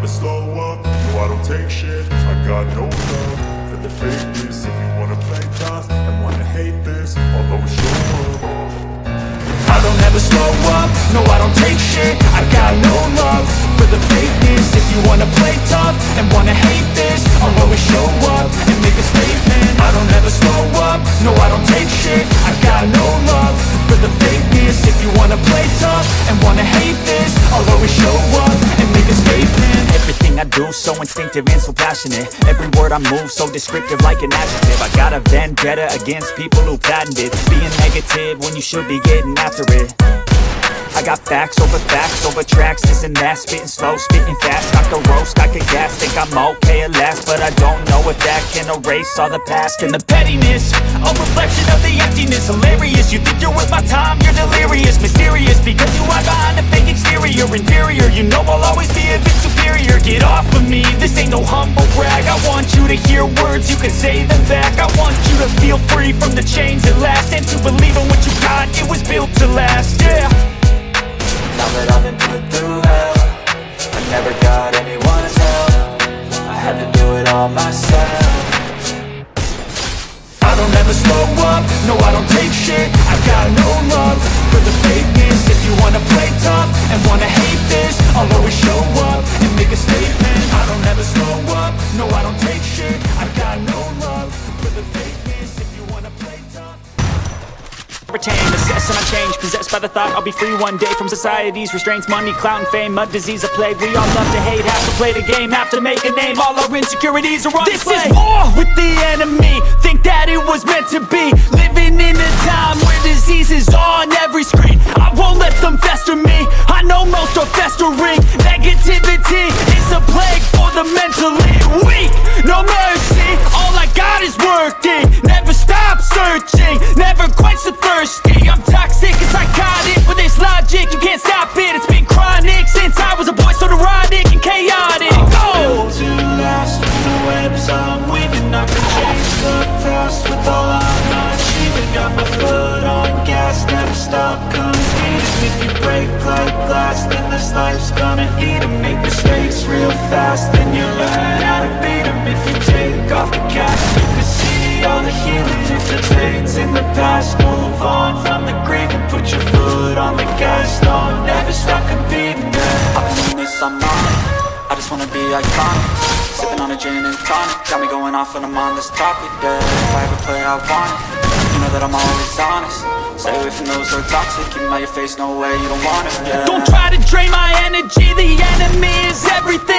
never slow up, no I don't take shit. I got no love for the fakeness. If you wanna play tough and wanna hate this, I'll always show up. I don't ever slow up, no I don't take shit. I got no love for the fakeness. If you wanna play tough and wanna hate this, I'll always show up and make a statement. I don't ever slow up, no I don't take shit. I got no love for the fakeness. If you wanna play tough and wanna hate this, I'll always show up and make a statement. Everything I do so instinctive and so passionate. Every word I move so descriptive like an adjective. I got a vendetta against people who patented being negative when you should be getting after it. I got facts over tracks, this and that. Spitting slow, spitting fast. I could roast, I could gas. Think I'm okay at last, but I don't know if that can erase all the past. And the pettiness, a reflection of the emptiness. Hilarious, you think you're worth my time, you're delirious. Mysterious, because you hide behind a fake exterior. Inferior, you know I'll always be a bit superior. Get off of me, this ain't no humble brag. I want you to hear words, you can say them back. I want you to feel free from the chains at last, and to believe in what you got, it was built to last, yeah. Now that I've been put through hell, I never got anyone's help. I had to do it all myself. I don't ever slow up, no I don't take shit. I got no love for the fakeness. If you wanna play tough and wanna hate this, I'll always show up and make a statement. I don't ever slow up, no I don't take shit. I got no love for the fakeness. If you wanna play tough, retain, assess and I change. Possessed by the thought I'll be free one day from society's restraints. Money, clout and fame, a disease, a plague. We all love to hate, have to play the game, have to make a name. All our insecurities are on display. This is war with the enemy. Think that it was meant to be. Living in a time where disease is on every screen. I won't let them fester me. I know most are festering. Negativity is a plague for the mentally weak. No mercy, all I got is working. Never stop searching, never quench the thirsty. I'm toxic and psychotic with this logic. You can't stop it, it's been chronic since I was a boy, so neurotic and chaotic. Built to last with the webs I'm weaving. I can change the past with all I'm achieving. Got my foot on gas, never stop competing. If you break like glass, then this life's gonna eat 'em. Make mistakes real fast, then you learn how to beat 'em. If you take off the cash, you can see all the healing. If the pain's in the past, move on from the grave and put your foot on the gas. No, never stop competing, yeah. I've been doing this, I'm on it. I just wanna be iconic. Sipping on a gin and tonic, got me going off when I'm on this topic, yeah. If I ever play, I want it. You know that I'm always honest. Stay away from those who are toxic. Keep them out your face, no way, you don't want it, yeah. Don't try to drain my energy, the enemy is everything.